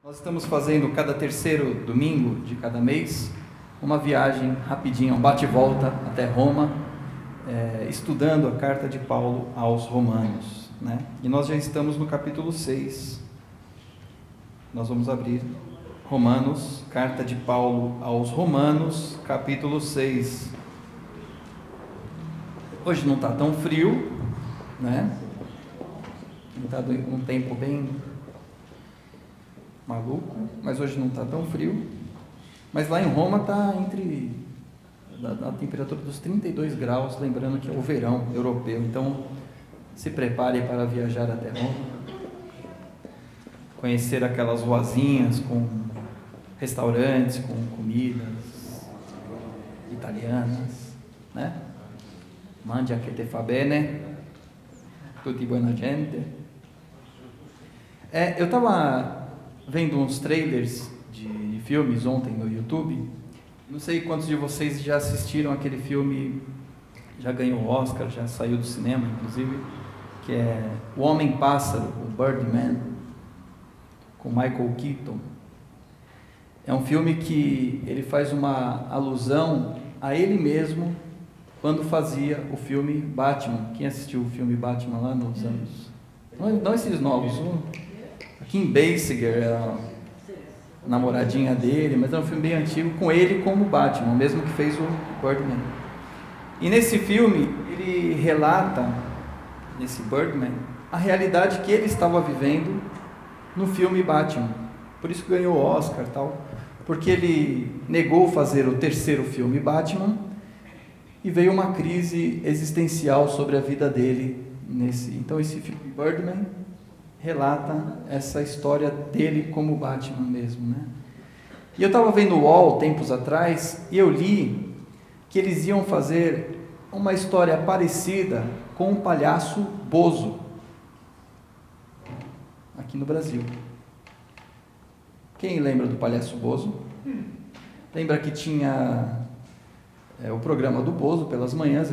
Nós estamos fazendo cada terceiro domingo de cada mês uma viagem rapidinha, um bate-volta até Roma, estudando a carta de Paulo aos Romanos, né? E nós já estamos no capítulo 6. Nós vamos abrir Romanos, carta de Paulo aos Romanos, capítulo 6. Hoje não está tão frio, né? Está um tempo bem maluco, mas hoje não está tão frio. Mas lá em Roma está na temperatura dos 32 graus, lembrando que é o verão europeu. Então, se prepare para viajar até Roma, conhecer aquelas ruazinhas com restaurantes, com comidas italianas, né? Mangia che te fa bene, tutti buona gente. Eu estava vendo uns trailers de filmes ontem no YouTube. Não sei quantos de vocês já assistiram aquele filme, já ganhou Oscar, já saiu do cinema inclusive, que é O Homem-Pássaro, o Birdman, com Michael Keaton. É um filme que ele faz uma alusão a ele mesmo quando fazia o filme Batman. Quem assistiu o filme Batman lá nos anos... Não esses novos, a Kim Basinger era a namoradinha dele, mas é um filme bem antigo, com ele como Batman, o mesmo que fez o Birdman. E nesse filme, ele relata, nesse Birdman, a realidade que ele estava vivendo no filme Batman. Por isso que ganhou o Oscar e tal, porque ele negou fazer o terceiro filme Batman e veio uma crise existencial sobre a vida dele. Então esse filme Birdman relata essa história dele como Batman mesmo, né? E eu estava vendo o UOL tempos atrás e eu li que eles iam fazer uma história parecida com o palhaço Bozo aqui no Brasil. Quem lembra do palhaço Bozo? Lembra que tinha o programa do Bozo pelas manhãs.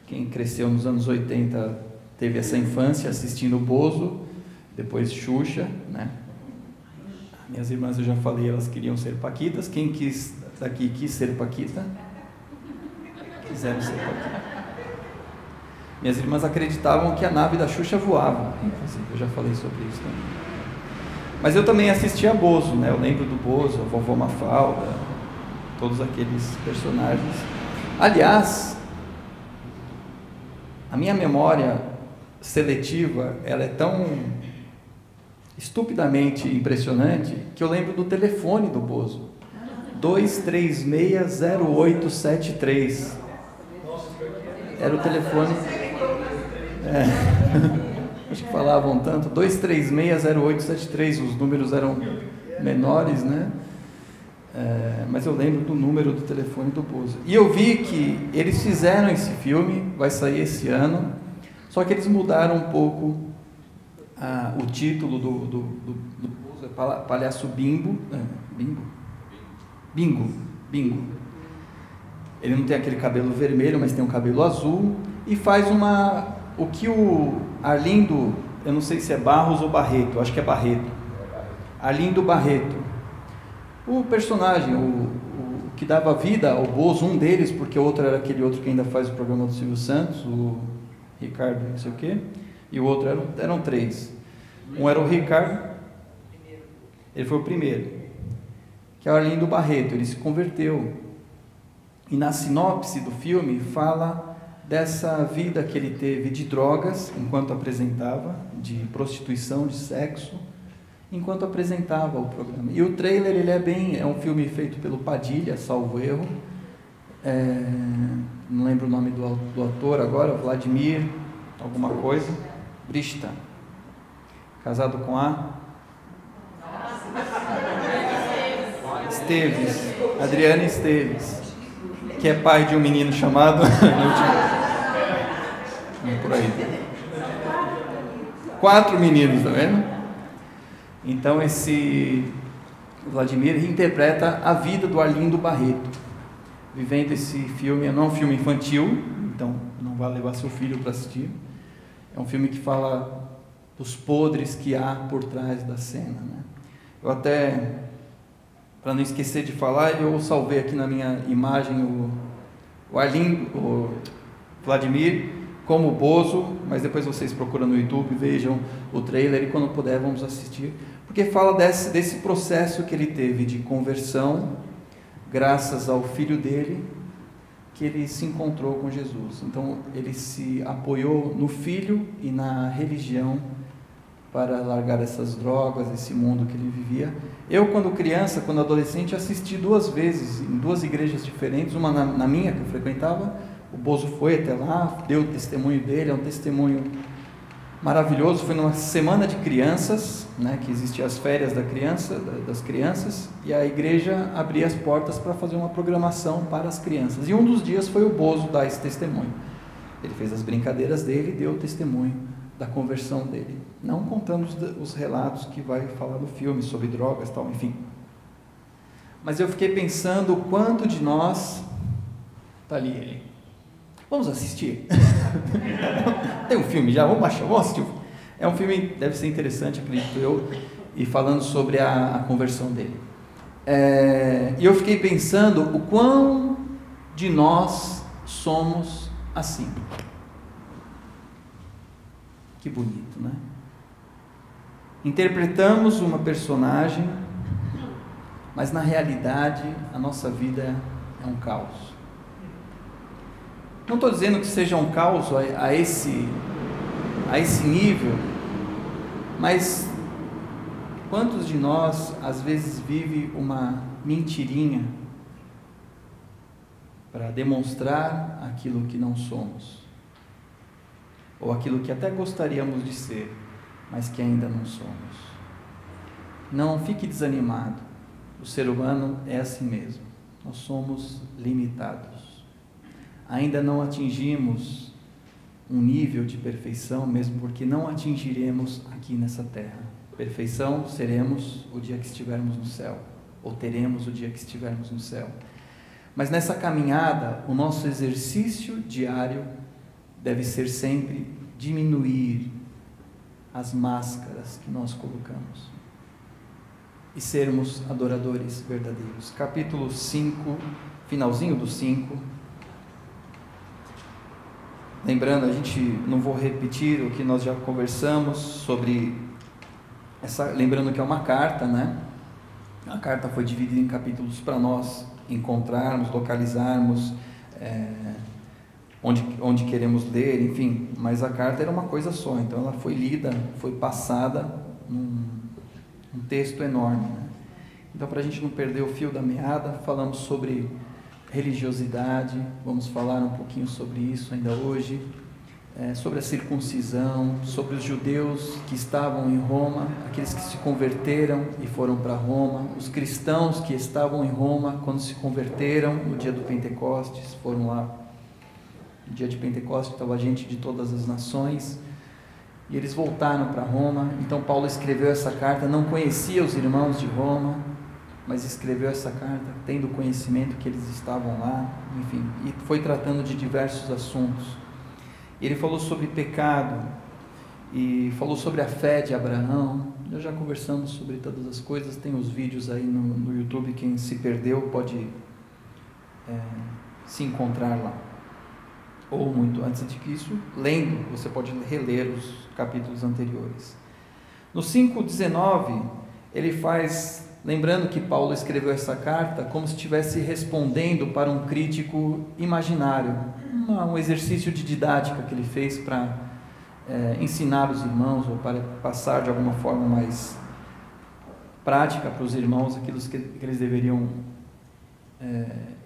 Quem cresceu nos anos 80 teve essa infância assistindo o Bozo, depois Xuxa, né? Minhas irmãs, eu já falei, elas queriam ser paquitas. Quem daqui quis ser paquita? Quiseram ser paquita. Minhas irmãs acreditavam que a nave da Xuxa voava, inclusive, eu já falei sobre isso também. Mas eu também assistia a Bozo, né? Eu lembro do Bozo, a vovó Mafalda, todos aqueles personagens. Aliás, a minha memória seletiva, ela é tão estupidamente impressionante que eu lembro do telefone do Bozo, 2360873. Era o telefone, acho que falavam tanto, 2360873, os números eram menores, né? Mas eu lembro do número do telefone do Bozo. E eu vi que eles fizeram esse filme, vai sair esse ano, só que eles mudaram um pouco o título do Bozo, é Palhaço Bimbo. Bingo. Ele não tem aquele cabelo vermelho, mas tem um cabelo azul, e faz o que o Arlindo, eu não sei se é Barros ou Barreto, acho que é Barreto, Arlindo Barreto, o personagem, o que dava vida ao Bozo, um deles, porque o outro era aquele outro que ainda faz o programa do Silvio Santos, o Ricardo não sei o quê, e o outro eram três. Um era o Ricardo, ele foi o primeiro, que é o Arlindo Barreto, ele se converteu. E na sinopse do filme fala dessa vida que ele teve de drogas, enquanto apresentava, de prostituição, de sexo, enquanto apresentava o programa. E o trailer, ele é um filme feito pelo Padilha, salvo erro, não lembro o nome do ator agora, Vladimir, alguma coisa, Brista, casado com a Esteves, Adriana Esteves, que é pai de um menino chamado por aí, 4 meninos, tá vendo? Então esse Vladimir interpreta a vida do Arlindo Barreto, vivendo esse filme. Não é um filme infantil, então não vai levar seu filho para assistir. É um filme que fala dos podres que há por trás da cena, né? Eu até, para não esquecer de falar, eu salvei aqui na minha imagem o Arlindo, o Vladimir, como o Bozo, mas depois vocês procuram no YouTube, vejam o trailer e quando puder vamos assistir, porque fala desse processo que ele teve de conversão, graças ao filho dele, que ele se encontrou com Jesus. Então ele se apoiou no filho e na religião para largar essas drogas, esse mundo que ele vivia. Eu, quando criança, quando adolescente, assisti 2 vezes em 2 igrejas diferentes, uma na minha que eu frequentava. O Bozo foi até lá, deu o testemunho dele, é um testemunho maravilhoso. Foi numa semana de crianças, né, que existiam as férias das crianças, e a igreja abria as portas para fazer uma programação para as crianças. E um dos dias foi o Bozo dar esse testemunho. Ele fez as brincadeiras dele e deu o testemunho da conversão dele, não contando os relatos que vai falar no filme sobre drogas e tal, enfim. Mas eu fiquei pensando o quanto de nós... Está ali ele. Vamos assistir? Tem um filme já, vamos assistir. É um filme, deve ser interessante, acredito eu, e falando sobre a conversão dele. E eu fiquei pensando o quão de nós somos assim. Que bonito, né? Interpretamos uma personagem, mas na realidade a nossa vida é um caos. Não estou dizendo que seja um caos a esse nível, mas quantos de nós às vezes vive uma mentirinha para demonstrar aquilo que não somos, ou aquilo que até gostaríamos de ser, mas que ainda não somos? Não fique desanimado, o ser humano é assim mesmo, nós somos limitados. Ainda não atingimos um nível de perfeição, mesmo porque não atingiremos aqui nessa terra. Perfeição seremos o dia que estivermos no céu, ou teremos o dia que estivermos no céu. Mas nessa caminhada, o nosso exercício diário deve ser sempre diminuir as máscaras que nós colocamos e sermos adoradores verdadeiros. Capítulo 5, finalzinho do 5. Lembrando, não vou repetir o que nós já conversamos sobre lembrando que é uma carta, né? A carta foi dividida em capítulos para nós encontrarmos, localizarmos onde queremos ler, enfim, mas a carta era uma coisa só, então ela foi lida, foi passada num texto enorme, né? Então, para a gente não perder o fio da meada, falamos sobre religiosidade, vamos falar um pouquinho sobre isso ainda hoje, sobre a circuncisão, sobre os judeus que estavam em Roma, aqueles que se converteram e foram para Roma, os cristãos que estavam em Roma quando se converteram no dia do Pentecostes, foram lá. No dia de Pentecostes estava gente de todas as nações e eles voltaram para Roma. Então Paulo escreveu essa carta, não conhecia os irmãos de Roma, mas escreveu essa carta tendo conhecimento que eles estavam lá, enfim, e foi tratando de diversos assuntos. Ele falou sobre pecado e falou sobre a fé de Abraão. Nós já conversamos sobre todas as coisas, tem os vídeos aí no YouTube, quem se perdeu pode se encontrar lá, ou muito antes disso, lendo, você pode reler os capítulos anteriores. No 5:19, ele faz, lembrando que Paulo escreveu essa carta como se estivesse respondendo para um crítico imaginário, um exercício de didática que ele fez para ensinar os irmãos, ou para passar de alguma forma mais prática para os irmãos aquilo que eles deveriam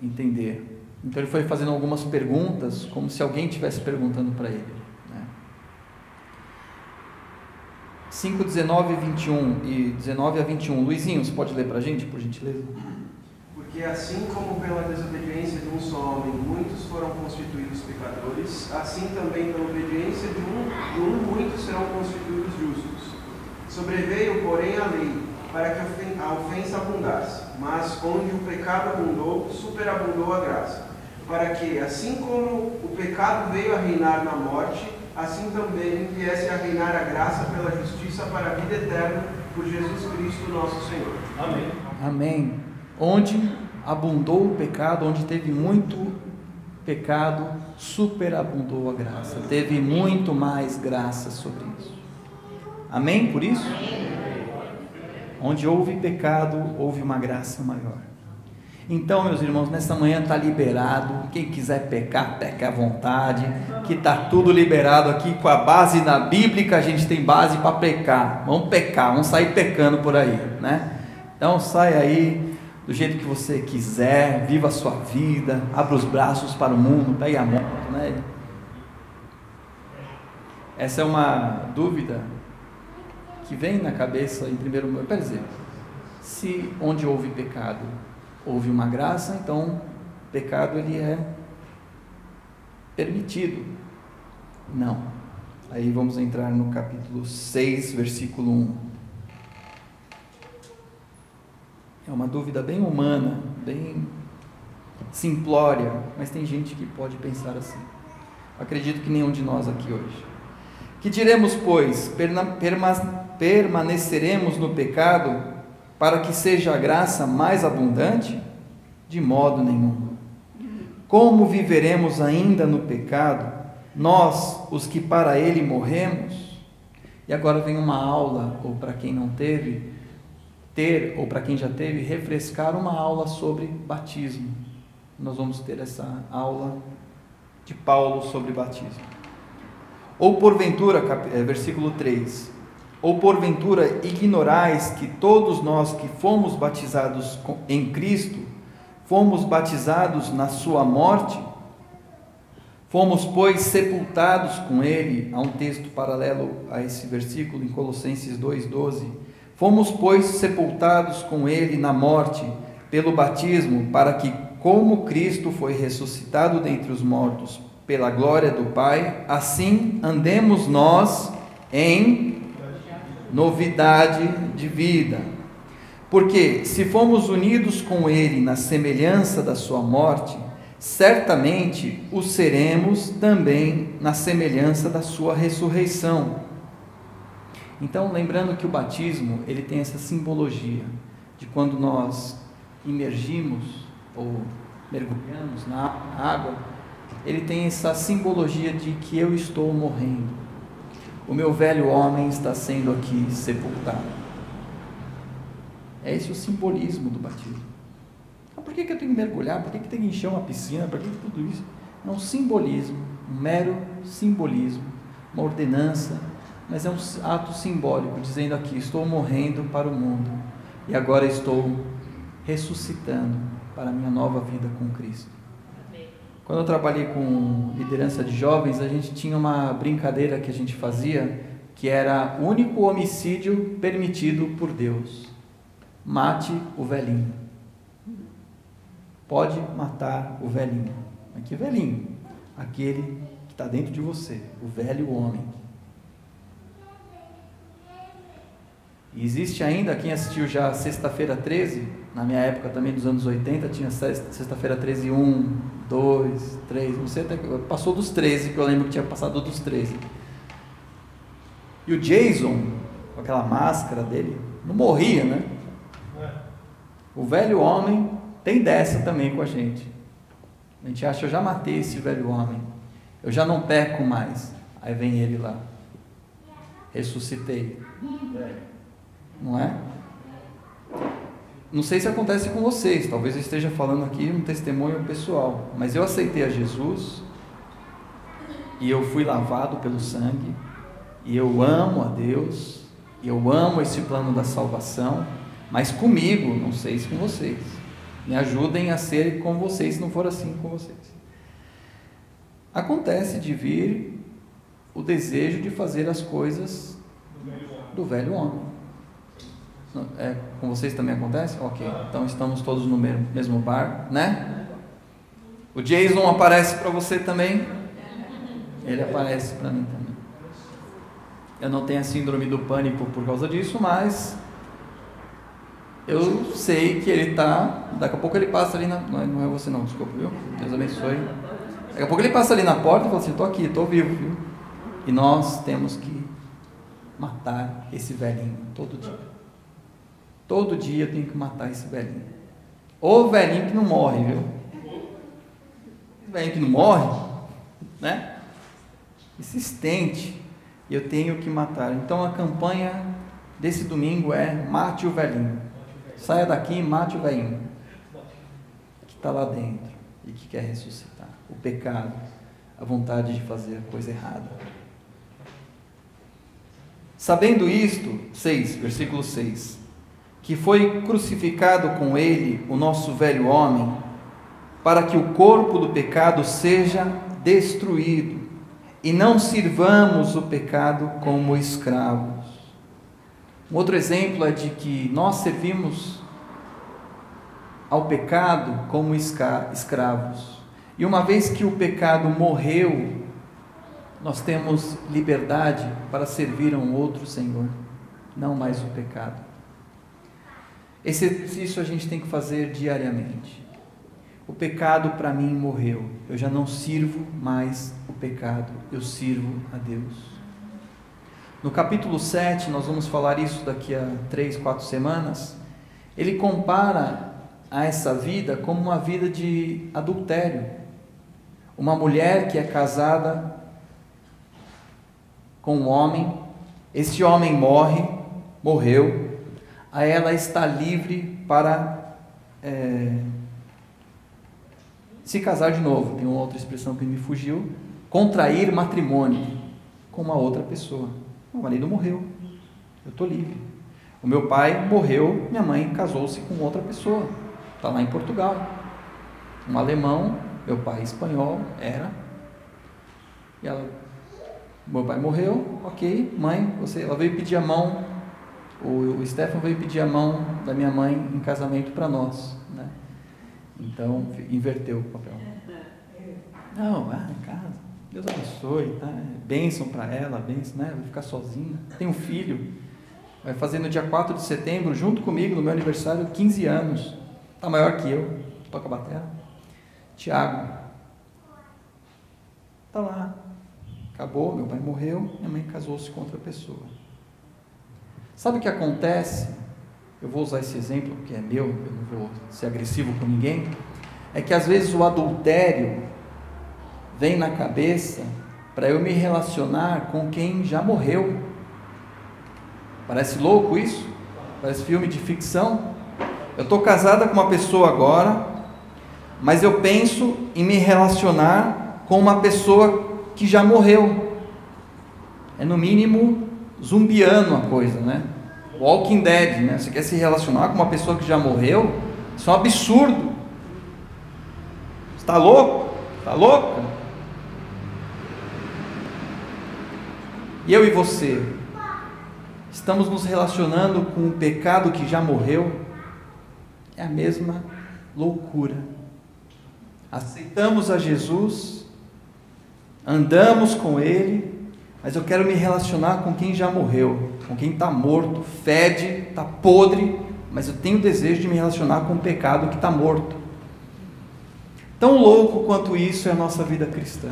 entender. Então ele foi fazendo algumas perguntas, como se alguém estivesse perguntando para ele, né? 5:19 e 21 e 19 a 21. Luizinho, você pode ler para a gente, por gentileza? Porque assim como pela desobediência de um só homem muitos foram constituídos pecadores, assim também pela obediência de um muitos serão constituídos justos. Sobreveio, porém, a lei, para que a ofensa abundasse, mas onde o pecado abundou, superabundou a graça, para que, assim como o pecado veio a reinar na morte, assim também viesse a reinar a graça pela justiça para a vida eterna por Jesus Cristo nosso Senhor. Amém. Amém. Onde abundou o pecado, onde teve muito pecado, superabundou a graça. Teve muito mais graça sobre isso. Amém por isso? Onde houve pecado, houve uma graça maior. Então, meus irmãos, nessa manhã está liberado. Quem quiser pecar, peque à vontade. Que está tudo liberado aqui com a base na Bíblia. A gente tem base para pecar. Vamos pecar, vamos sair pecando por aí, né? Então sai aí do jeito que você quiser, viva a sua vida, abra os braços para o mundo, pegue a moto, né? Essa é uma dúvida que vem na cabeça em primeiro lugar. Quer dizer, se onde houve pecado houve uma graça, então o pecado ele é permitido. Não. Aí vamos entrar no capítulo 6, versículo 1. É uma dúvida bem humana, bem simplória, mas tem gente que pode pensar assim. Acredito que nenhum de nós aqui hoje. Que diremos, pois? Permaneceremos no pecado para que seja a graça mais abundante? De modo nenhum. Como viveremos ainda no pecado, nós, os que para ele morremos? E agora vem uma aula, ou para quem não teve, ou para quem já teve, refrescar uma aula sobre batismo. Nós vamos ter essa aula de Paulo sobre batismo. Ou porventura, versículo 3, ou porventura ignorais que todos nós que fomos batizados em Cristo, fomos batizados na sua morte? Fomos, pois, sepultados com ele. Há um texto paralelo a esse versículo em Colossenses 2,12. Fomos, pois, sepultados com ele na morte, pelo batismo, para que, como Cristo foi ressuscitado dentre os mortos, pela glória do Pai, assim andemos nós em novidade de vida. Porque, se fomos unidos com ele na semelhança da sua morte, certamente o seremos também na semelhança da sua ressurreição. Então, lembrando que o batismo, ele tem essa simbologia de quando nós imergimos ou mergulhamos na água, ele tem essa simbologia de que eu estou morrendo. O meu velho homem está sendo aqui sepultado. É esse o simbolismo do batismo. Então, por que eu tenho que mergulhar? Por que eu tenho que encher uma piscina? Por que tudo isso? É um simbolismo, um mero simbolismo, uma ordenança, mas é um ato simbólico, dizendo aqui, estou morrendo para o mundo e agora estou ressuscitando para a minha nova vida com Cristo. Quando eu trabalhei com liderança de jovens, a gente tinha uma brincadeira que a gente fazia, que era o único homicídio permitido por Deus. Mate o velhinho. Pode matar o velhinho. Mas que velhinho? Aquele que está dentro de você, o velho homem. E existe ainda, quem assistiu já Sexta-feira 13, na minha época também dos anos 80, tinha Sexta-feira 13, 1, 2, 3, não sei até que passou dos 13, que eu lembro que tinha passado dos 13. E o Jason, com aquela máscara dele, não morria, né? O velho homem tem dessa também com a gente. A gente acha, eu já matei esse velho homem, eu já não peco mais. Aí vem ele lá, ressuscitei. Não é? Não sei se acontece com vocês, talvez eu esteja falando aqui um testemunho pessoal, mas eu aceitei a Jesus e eu fui lavado pelo sangue e eu amo a Deus, e eu amo esse plano da salvação, mas comigo, não sei se com vocês, me ajudem a ser com vocês, se não for assim com vocês. Acontece de vir o desejo de fazer as coisas do velho homem. Com vocês também acontece? Ok, então estamos todos no mesmo bar, né? O Jason aparece para você também? Ele aparece para mim também. Eu não tenho a síndrome do pânico por causa disso, mas eu sei que ele está. Daqui a pouco ele passa ali na. Não é você não, desculpa, viu? Deus abençoe. Daqui a pouco ele passa ali na porta e fala assim: estou aqui, estou vivo, viu? E nós temos que matar esse velhinho todo dia. Todo dia eu tenho que matar esse velhinho. Ou velhinho que não morre, viu? Velhinho que não morre, né? Insistente. E eu tenho que matar. Então a campanha desse domingo é: mate o velhinho. Saia daqui e mate o velhinho que está lá dentro e que quer ressuscitar. O pecado, a vontade de fazer a coisa errada. Sabendo isto, versículo 6, que foi crucificado com ele o nosso velho homem, para que o corpo do pecado seja destruído, e não sirvamos o pecado como escravos. Um outro exemplo é de que nós servimos ao pecado como escravos. E uma vez que o pecado morreu, nós temos liberdade para servir a um outro Senhor, não mais o pecado. Esse exercício a gente tem que fazer diariamente. O pecado para mim morreu. Eu já não sirvo mais o pecado, eu sirvo a Deus. No capítulo 7, nós vamos falar isso daqui a 3, 4 semanas. Ele compara a essa vida como uma vida de adultério. Uma mulher que é casada com um homem, esse homem morreu, aí ela está livre para se casar de novo. Tem uma outra expressão que me fugiu: contrair matrimônio com uma outra pessoa. Meu marido morreu, eu estou livre. O meu pai morreu, minha mãe casou-se com outra pessoa, está lá em Portugal. Um alemão, meu pai espanhol, e meu pai morreu, ok, mãe, ela veio pedir a mão, o Stefan veio pedir a mão da minha mãe em casamento para nós, né? Então, inverteu o papel. Não, em casa, Deus abençoe, tá? Bênção para ela, bênção, né? Vai ficar sozinha, tem um filho, vai fazer no dia 4 de setembro, junto comigo, no meu aniversário, 15 anos, está maior que eu, toca bateria. Tiago, está lá, acabou, meu pai morreu, minha mãe casou-se com outra pessoa. Sabe o que acontece? Eu vou usar esse exemplo porque é meu, eu não vou ser agressivo com ninguém. É que às vezes o adultério vem na cabeça para eu me relacionar com quem já morreu. Parece louco isso? Parece filme de ficção. Eu estou casada com uma pessoa agora, mas eu penso em me relacionar com uma pessoa que já morreu. É no mínimo zumbiano a coisa, né? Walking Dead, né? Você quer se relacionar com uma pessoa que já morreu? Isso é um absurdo. Você está louco? Está louca? E eu e você estamos nos relacionando com um pecado que já morreu? É a mesma loucura. Aceitamos a Jesus, andamos com Ele, mas eu quero me relacionar com quem já morreu, com quem está morto, fede, está podre, mas eu tenho desejo de me relacionar com o pecado que está morto. Tão louco quanto isso é a nossa vida cristã.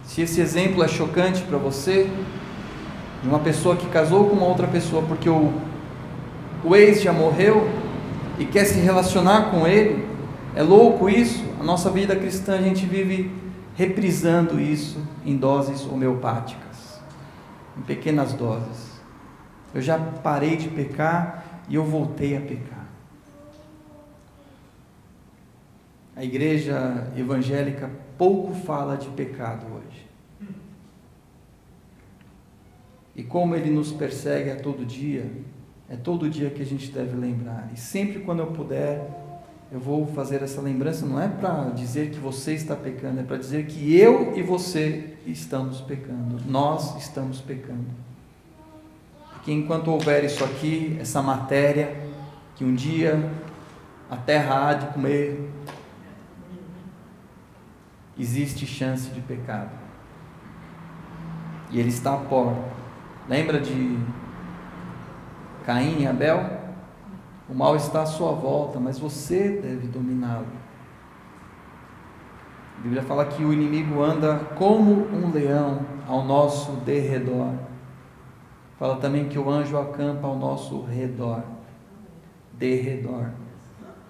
Se esse exemplo é chocante para você, de uma pessoa que casou com uma outra pessoa porque o ex já morreu e quer se relacionar com ele, é louco isso? A nossa vida cristã, a gente vive reprisando isso em doses homeopáticas, em pequenas doses. Eu já parei de pecar e eu voltei a pecar. A igreja evangélica pouco fala de pecado hoje. E como ele nos persegue a todo dia, é todo dia que a gente deve lembrar. E sempre quando eu puder, eu vou fazer essa lembrança. Não é para dizer que você está pecando, é para dizer que eu e você estamos pecando. Nós estamos pecando. Porque enquanto houver isso aqui, essa matéria, que um dia a terra há de comer, existe chance de pecado. E ele está à porta. Lembra de Caim e Abel? O mal está à sua volta, mas você deve dominá-lo. A Bíblia fala que o inimigo anda como um leão ao nosso derredor. Fala também que o anjo acampa ao nosso redor. Derredor.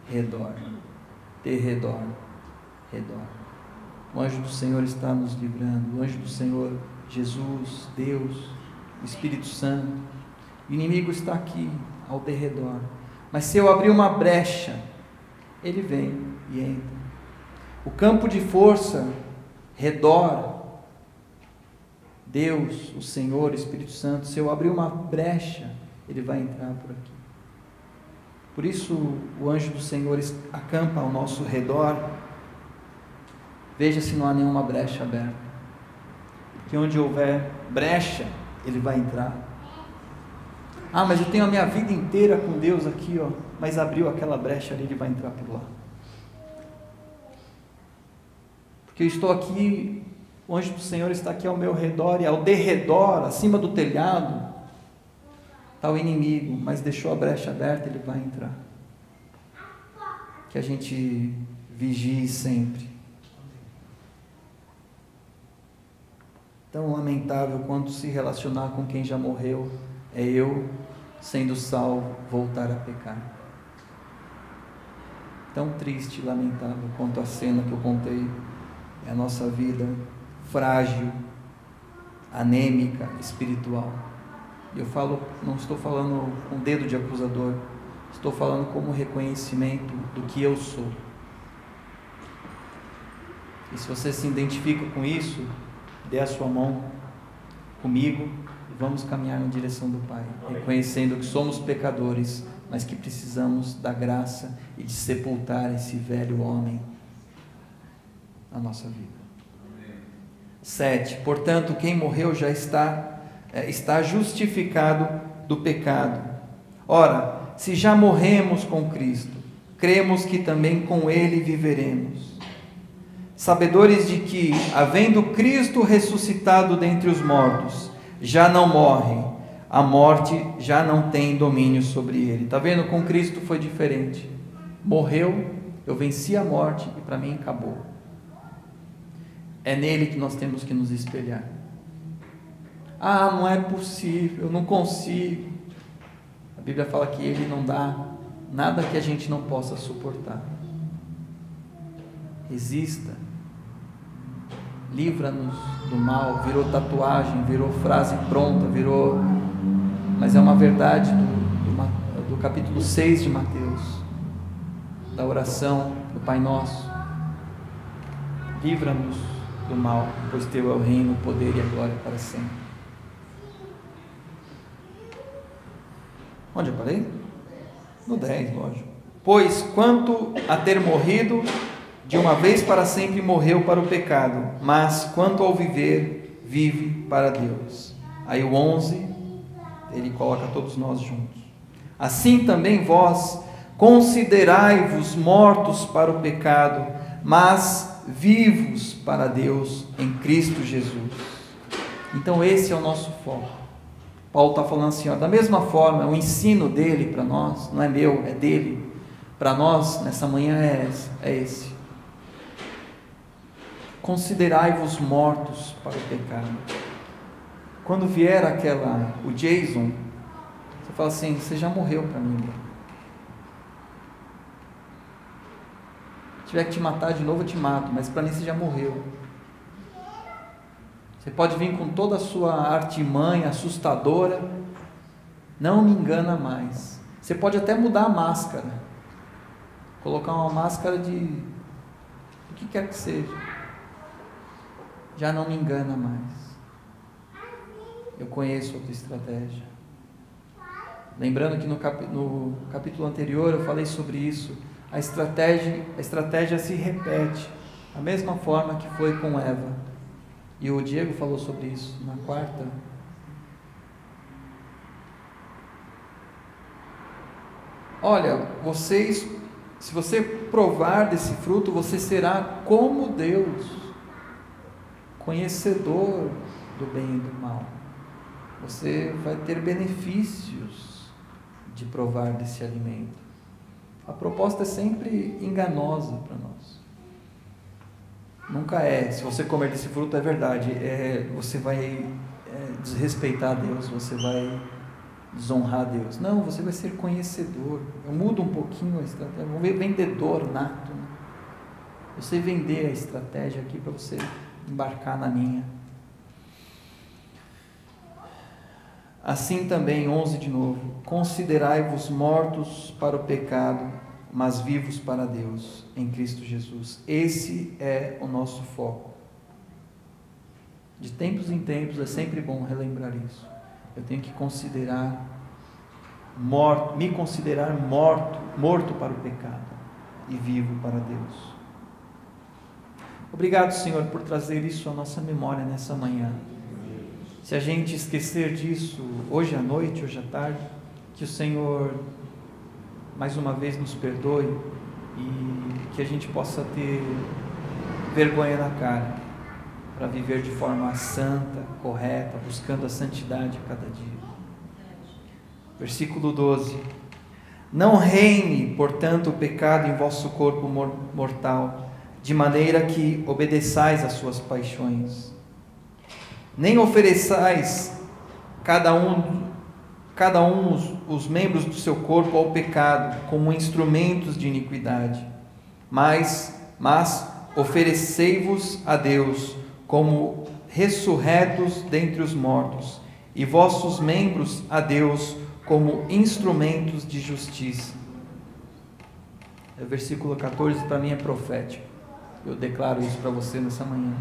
Redor. Derredor. Redor. O anjo do Senhor está nos livrando. O anjo do Senhor, Jesus, Deus, o Espírito Santo. O inimigo está aqui, ao derredor. Mas se eu abrir uma brecha, ele vem e entra. O campo de força, redor, Deus, o Senhor, o Espírito Santo, se eu abrir uma brecha, ele vai entrar por aqui. Por isso o anjo do Senhor acampa ao nosso redor. Veja se não há nenhuma brecha aberta. Porque onde houver brecha, ele vai entrar. Ah, mas eu tenho a minha vida inteira com Deus aqui, ó. Mas abriu aquela brecha ali, ele vai entrar por lá. Porque eu estou aqui, o anjo do Senhor está aqui ao meu redor, e ao derredor, acima do telhado, está o inimigo, mas deixou a brecha aberta, ele vai entrar. Que a gente vigie sempre. Tão lamentável quanto se relacionar com quem já morreu é eu, sendo salvo, voltar a pecar. Tão triste e lamentável quanto a cena que eu contei é a nossa vida frágil, anêmica, espiritual. E eu falo, não estou falando com dedo de acusador, estou falando como reconhecimento do que eu sou. E se você se identifica com isso, dê a sua mão comigo e vamos caminhar na direção do Pai, reconhecendo que somos pecadores, mas que precisamos da graça e de sepultar esse velho homem na nossa vida. 7. Portanto, quem morreu já está justificado do pecado. Ora, se já morremos com Cristo, cremos que também com Ele viveremos. Sabedores de que, havendo Cristo ressuscitado dentre os mortos, já não morre, a morte já não tem domínio sobre ele. Está vendo? Com Cristo foi diferente. Morreu, eu venci a morte e para mim acabou. É nele que nós temos que nos espelhar. Ah, não é possível, eu não consigo. A Bíblia fala que ele não dá nada que a gente não possa suportar. Resista. Livra-nos do mal. Virou tatuagem, virou frase pronta, mas é uma verdade do capítulo 6 de Mateus, da oração do Pai Nosso. Livra-nos do mal, pois teu é o reino, o poder e a glória para sempre. Onde eu parei? No 10, lógico. Pois quanto a ter morrido, de uma vez para sempre morreu para o pecado, mas quanto ao viver, vive para Deus. Aí o 11, ele coloca todos nós juntos. Assim também vós considerai-vos mortos para o pecado, mas vivos para Deus em Cristo Jesus. Então esse é o nosso foco. Paulo está falando assim, ó, da mesma forma, o ensino dele para nós, não é meu, é dele, para nós nessa manhã é esse. Considerai-vos mortos para o pecado. Quando vier o Jason, você fala assim, você já morreu para mim. Se tiver que te matar de novo, eu te mato, mas para mim você já morreu. Você pode vir com toda a sua artimanha assustadora, não me engana mais. Você pode até mudar a máscara, colocar uma máscara do que quer que seja. Já não me engana mais. Eu conheço a tua estratégia. Lembrando que no capítulo anterior eu falei sobre isso. A estratégia se repete, da mesma forma que foi com Eva. E o Diego falou sobre isso na quarta. Olha, se você provar desse fruto, você será como Deus, conhecedor do bem e do mal. Você vai ter benefícios de provar desse alimento. A proposta é sempre enganosa para nós. Nunca é, se você comer desse fruto é verdade, você vai desrespeitar Deus, você vai desonrar Deus. Não, você vai ser conhecedor. Eu mudo um pouquinho a estratégia, vamos ver, vendedor nato, né? Eu sei vender a estratégia aqui para você embarcar na minha. Assim também, 11 de novo, considerai-vos mortos para o pecado, mas vivos para Deus, em Cristo Jesus. Esse é o nosso foco. De tempos em tempos é sempre bom relembrar isso. Eu tenho que considerar morto, me considerar morto para o pecado e vivo para Deus. Obrigado, Senhor, por trazer isso à nossa memória nessa manhã. Se a gente esquecer disso hoje à noite, hoje à tarde, que o Senhor mais uma vez nos perdoe e que a gente possa ter vergonha na cara para viver de forma santa, correta, buscando a santidade a cada dia. Versículo 12: não reine, portanto, o pecado em vosso corpo mortal, de maneira que obedeçais às suas paixões. Nem ofereçais cada um os membros do seu corpo ao pecado como instrumentos de iniquidade, mas oferecei-vos a Deus como ressurretos dentre os mortos, e vossos membros a Deus como instrumentos de justiça. O versículo 14 para mim é profético. Eu declaro isso para você nessa manhã.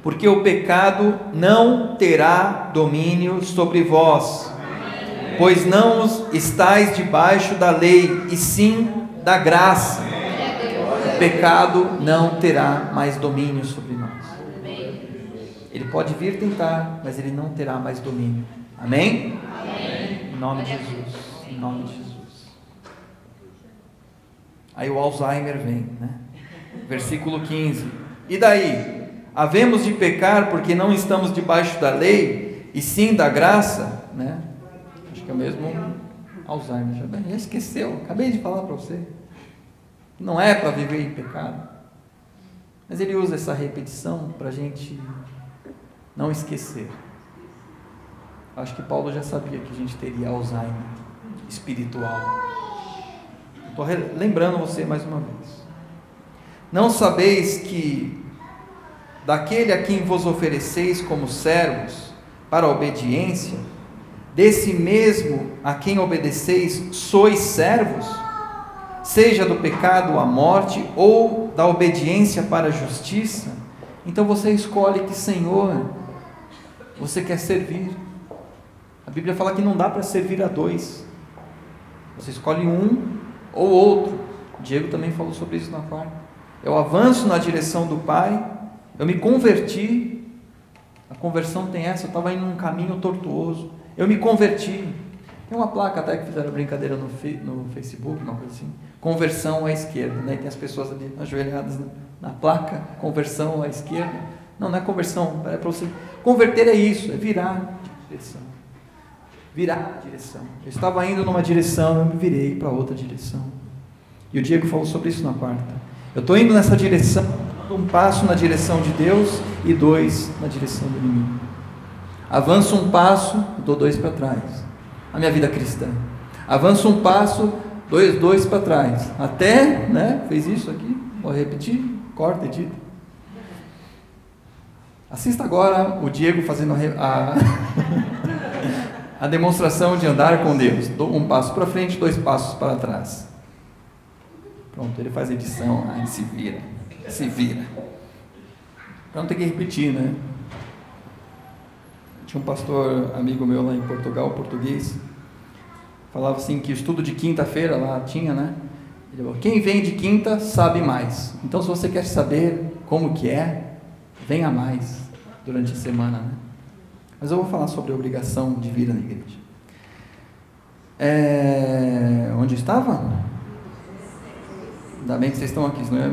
Porque o pecado não terá domínio sobre vós, pois não estáis debaixo da lei, e sim da graça. O pecado não terá mais domínio sobre nós. Ele pode vir tentar, mas ele não terá mais domínio. Amém? Amém. Em nome de Jesus. Em nome de Jesus. Aí o Alzheimer vem, né? Versículo 15. E daí? Havemos de pecar porque não estamos debaixo da lei, e sim da graça, né? Acho que é o mesmo Alzheimer, já esqueceu, acabei de falar para você. Não é para viver em pecado. Mas ele usa essa repetição para a gente não esquecer. Acho que Paulo já sabia que a gente teria Alzheimer espiritual. Estou lembrando você mais uma vez. Não sabeis que daquele a quem vos ofereceis como servos para a obediência, desse mesmo a quem obedeceis sois servos, seja do pecado à morte ou da obediência para a justiça? Então você escolhe que Senhor você quer servir. A Bíblia fala que não dá para servir a dois. Você escolhe um ou outro. O Diego também falou sobre isso na quarta. Eu avanço na direção do Pai. Eu me converti. A conversão tem essa. Eu estava indo num caminho tortuoso. Eu me converti. Tem uma placa até que fizeram brincadeira no Facebook, uma coisa assim. Conversão à esquerda, né? Tem as pessoas ali ajoelhadas na placa. Conversão à esquerda. Não é conversão. É para você converter, é isso. É virar de direção. Virar de direção. Eu estava indo numa direção, eu me virei para outra direção. E o Diego falou sobre isso na quarta. Eu estou indo nessa direção, um passo na direção de Deus e 2 na direção do inimigo. Avanço um passo, dou 2 para trás. A minha vida cristã. Avanço um passo, 2 para trás. Até, né? Fez isso aqui. Vou repetir. Corta, edita. Assista agora o Diego fazendo a demonstração de andar com Deus. Dou um passo para frente, 2 passos para trás. Pronto, ele faz edição, ele se vira. Para não ter que repetir, né? Tinha um pastor amigo meu lá em Portugal, português, falava assim que o estudo de quinta-feira lá tinha, né? Ele falou, quem vem de quinta sabe mais. Então se você quer saber como que é, venha mais durante a semana, né? Mas eu vou falar sobre a obrigação de vir na igreja. Onde eu estava? Ainda bem que vocês estão aqui, não é?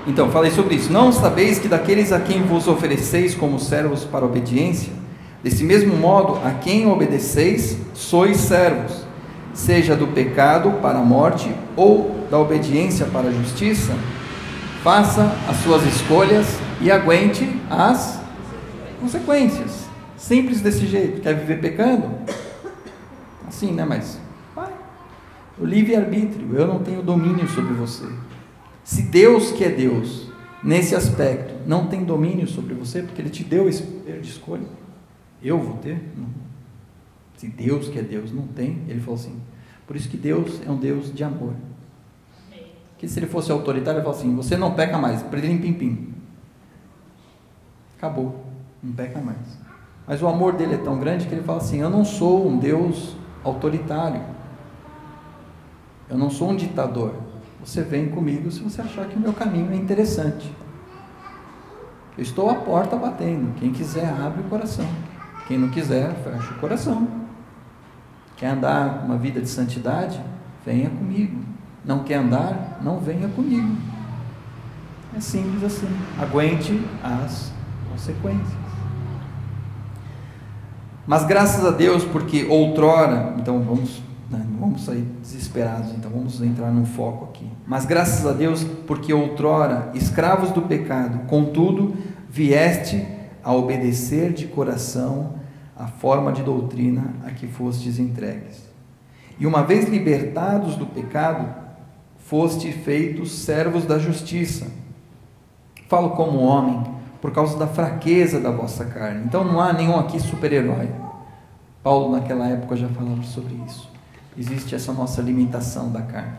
Então, falei sobre isso. Não sabeis que daqueles a quem vos ofereceis como servos para a obediência, desse mesmo modo, a quem obedeceis, sois servos, seja do pecado para a morte ou da obediência para a justiça? Faça as suas escolhas e aguente as consequências. Simples desse jeito. Quer viver pecando? Assim, né? Mas vai. O livre-arbítrio. Eu não tenho domínio sobre você. Se Deus, que é Deus, nesse aspecto, não tem domínio sobre você, porque Ele te deu esse poder de escolha, eu vou ter? Não. Se Deus, que é Deus, não tem, Ele falou assim, por isso que Deus é um Deus de amor. Que se Ele fosse autoritário, Ele falou assim, você não peca mais, prelim pim pim. Acabou, não peca mais. Mas o amor dele é tão grande que Ele fala assim, eu não sou um Deus autoritário, eu não sou um ditador. Você vem comigo se você achar que o meu caminho é interessante. Eu estou à porta batendo. Quem quiser, abre o coração. Quem não quiser, fecha o coração. Quer andar uma vida de santidade? Venha comigo. Não quer andar? Não venha comigo. É simples assim. Aguente as consequências. Mas graças a Deus, porque outrora, então não vamos sair desesperados, então vamos entrar num foco aqui. Mas graças a Deus, porque outrora, escravos do pecado, contudo, vieste a obedecer de coração a forma de doutrina a que fostes entregues. E uma vez libertados do pecado, foste feitos servos da justiça. Falo como homem, por causa da fraqueza da vossa carne. Então não há nenhum aqui super-herói. Paulo naquela época já falava sobre isso. Existe essa nossa limitação da carne.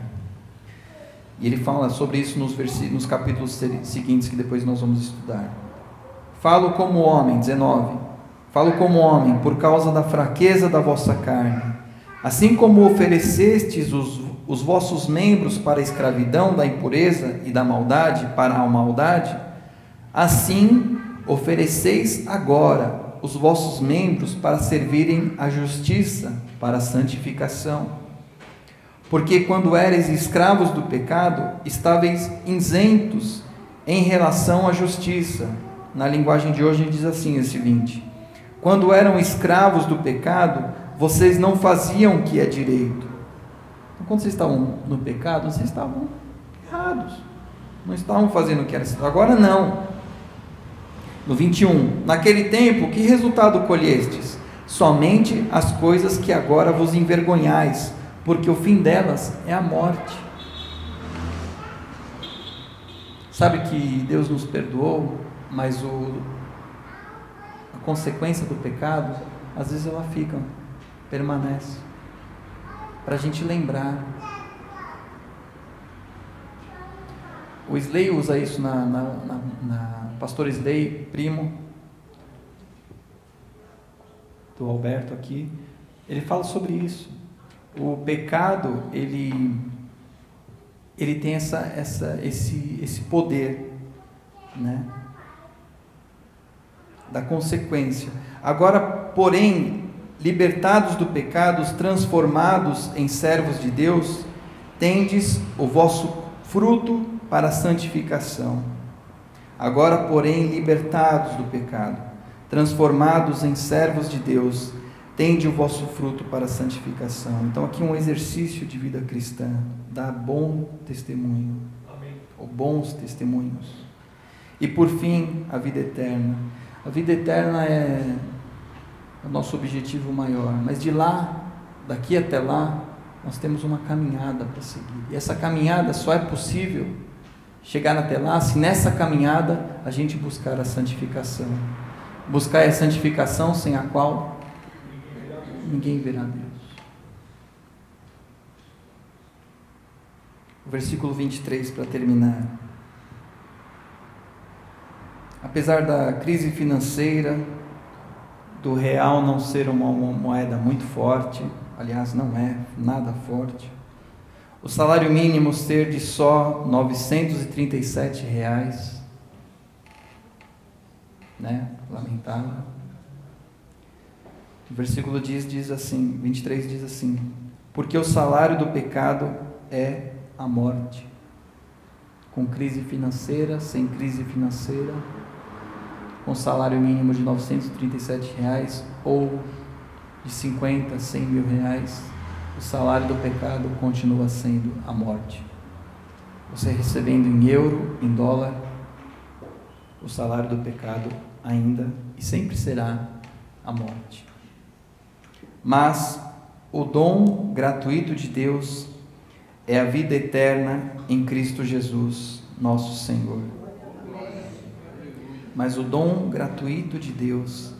E ele fala sobre isso nos capítulos seguintes, que depois nós vamos estudar. Falo como homem, 19. Falo como homem, por causa da fraqueza da vossa carne. Assim como oferecestes os vossos membros para a escravidão da impureza e da maldade, para a maldade, assim ofereceis agora os vossos membros para servirem à justiça, para a santificação. Porque quando eres escravos do pecado, estáveis isentos em relação à justiça. Na linguagem de hoje diz assim, esse 20. Quando eram escravos do pecado, vocês não faziam o que é direito. Então, quando vocês estavam no pecado, vocês estavam errados. Não estavam fazendo o que era certo. Agora não. No 21. Naquele tempo, que resultado colhestes? Somente as coisas que agora vos envergonhais, porque o fim delas é a morte. Sabe que Deus nos perdoou, mas a consequência do pecado, às vezes ela permanece, para a gente lembrar. O Slay usa isso pastor Slay, primo do Alberto aqui, ele fala sobre isso. O pecado, ele tem esse poder, né, da consequência. Agora, porém, libertados do pecado, transformados em servos de Deus, tendes o vosso fruto para a santificação. Agora, porém, libertados do pecado, transformados em servos de Deus, tende o vosso fruto para a santificação. Então aqui um exercício de vida cristã, dar bom testemunho. Amém. Ou bons testemunhos. E por fim, a vida eterna. A vida eterna é o nosso objetivo maior, mas daqui até lá, nós temos uma caminhada para seguir. E essa caminhada só é possível chegar até lá se nessa caminhada a gente buscar a santificação. Buscar a santificação sem a qual ninguém verá Deus. O versículo 23 para terminar. Apesar da crise financeira, do real não ser uma moeda muito forte, aliás, não é nada forte, o salário mínimo ser de só R$ 937, né? Lamentável. O versículo diz assim, 23 diz assim: porque o salário do pecado é a morte. Com crise financeira, sem crise financeira, com salário mínimo de R$ 937 ou de 50, 100 mil reais, o salário do pecado continua sendo a morte. Você recebendo em euro, em dólar, o salário do pecado ainda e sempre será a morte. Mas o dom gratuito de Deus é a vida eterna em Cristo Jesus, nosso Senhor. Mas o dom gratuito de Deus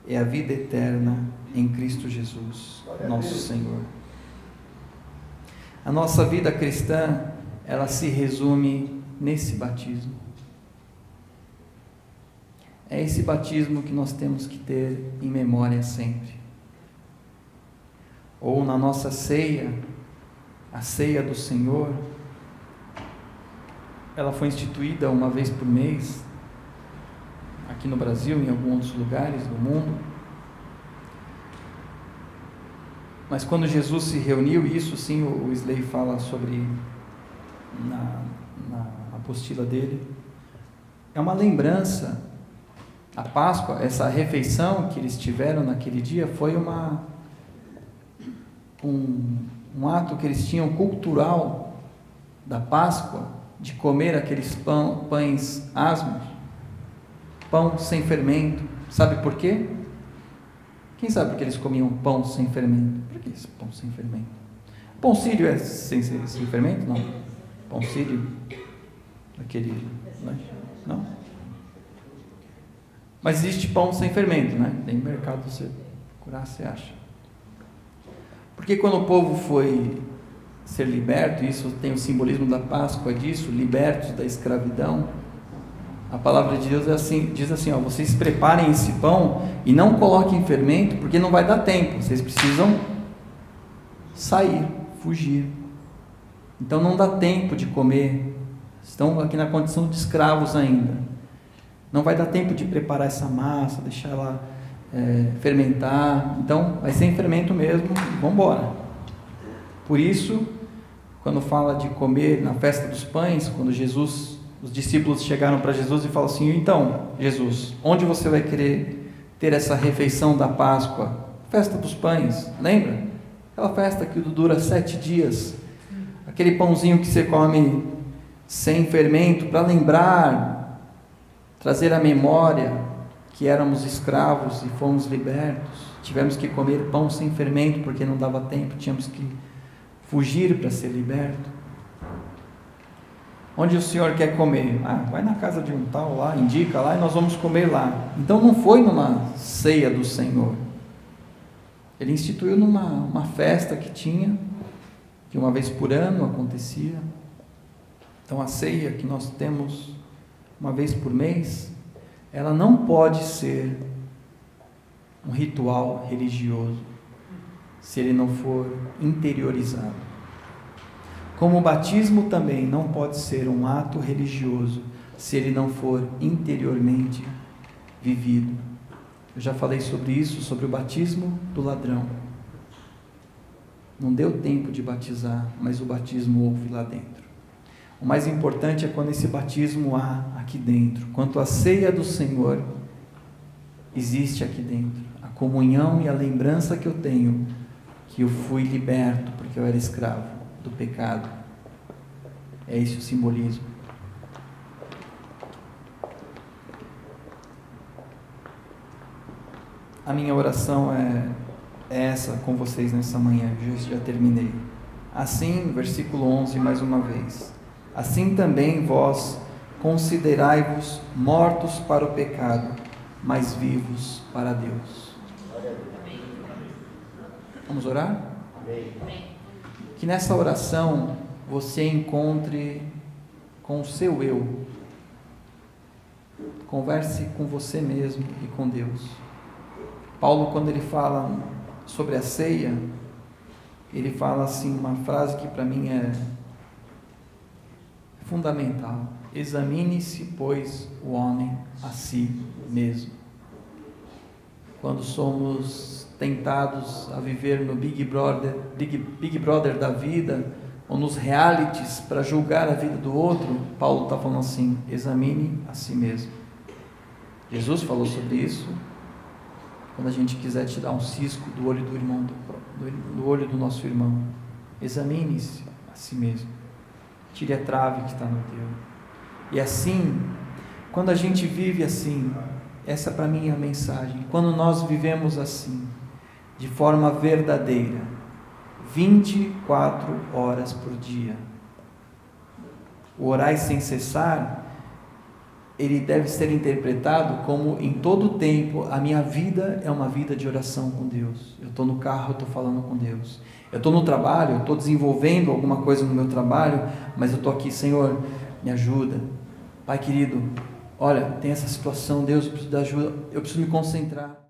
é a vida eterna em Cristo Jesus, nosso Senhor. A nossa vida cristã, ela se resume nesse batismo. É esse batismo que nós temos que ter em memória sempre. Ou na nossa ceia, a ceia do Senhor, ela foi instituída uma vez por mês, aqui no Brasil, em alguns outros lugares do mundo. Mas quando Jesus se reuniu, isso sim o Wesley fala sobre na apostila dele, é uma lembrança. A Páscoa, essa refeição que eles tiveram naquele dia, foi um ato que eles tinham cultural da Páscoa, de comer aqueles pães asmos, pão sem fermento. Sabe por quê? Quem sabe por que eles comiam pão sem fermento? Por que esse pão sem fermento? Pão sírio é sem fermento? Não. Pão sírio, aquele lanche? Não. Mas existe pão sem fermento, né? Tem mercado, você procurar, você acha. Porque quando o povo foi ser liberto, isso tem o simbolismo da Páscoa disso, libertos da escravidão, a palavra de Deus diz assim, vocês preparem esse pão e não coloquem fermento, porque não vai dar tempo, vocês precisam sair, fugir. Então não dá tempo de comer, estão aqui na condição de escravos ainda. Não vai dar tempo de preparar essa massa, deixar ela fermentar. Então vai sem fermento mesmo, vamos embora. Por isso, quando fala de comer na festa dos pães, quando os discípulos chegaram para Jesus e falaram assim: então, Jesus, onde você vai querer ter essa refeição da Páscoa? Festa dos pães, lembra? Aquela festa que dura 7 dias, aquele pãozinho que você come sem fermento, para lembrar, trazer à memória que éramos escravos e fomos libertos, tivemos que comer pão sem fermento porque não dava tempo, tínhamos que fugir para ser liberto. Onde o Senhor quer comer? Vai na casa de um tal lá, indica lá e nós vamos comer lá. Então não foi numa ceia do Senhor. Ele instituiu numa festa que uma vez por ano acontecia. Então a ceia que nós temos uma vez por mês, ela não pode ser um ritual religioso se ele não for interiorizado. Como o batismo também não pode ser um ato religioso se ele não for interiormente vivido. Eu já falei sobre isso, sobre o batismo do ladrão. Não deu tempo de batizar, mas o batismo houve lá dentro. O mais importante é quando esse batismo há aqui dentro. Quanto à ceia do Senhor, existe aqui dentro. A comunhão e a lembrança que eu tenho, que eu fui liberto porque eu era escravo do pecado. É esse o simbolismo. A minha oração é essa com vocês nessa manhã. Já terminei. Assim, versículo 11 mais uma vez. Assim também vós considerai-vos mortos para o pecado, mas vivos para Deus. Vamos orar? Amém. Que nessa oração você encontre com o seu eu. Converse com você mesmo e com Deus. Paulo, quando ele fala sobre a ceia, ele fala assim, uma frase que para mim é fundamental: examine-se, pois, o homem a si mesmo. Quando somos tentados a viver no Big Brother da vida, ou nos realities para julgar a vida do outro, Paulo está falando assim: examine a si mesmo. Jesus falou sobre isso. Quando a gente quiser tirar um cisco do olho do irmão, do olho do nosso irmão, examine-se a si mesmo. Tire a trave que está no teu. E assim, quando a gente vive assim, Essa para mim é a mensagem. Quando nós vivemos assim, de forma verdadeira, 24 horas por dia, o orar sem cessar, ele deve ser interpretado como em todo tempo a minha vida é uma vida de oração com Deus. Eu estou no carro, eu estou falando com Deus. Eu estou no trabalho, eu estou desenvolvendo alguma coisa no meu trabalho, mas eu estou aqui, Senhor, me ajuda. Pai querido, olha, tem essa situação, Deus, eu preciso de ajuda, eu preciso me concentrar.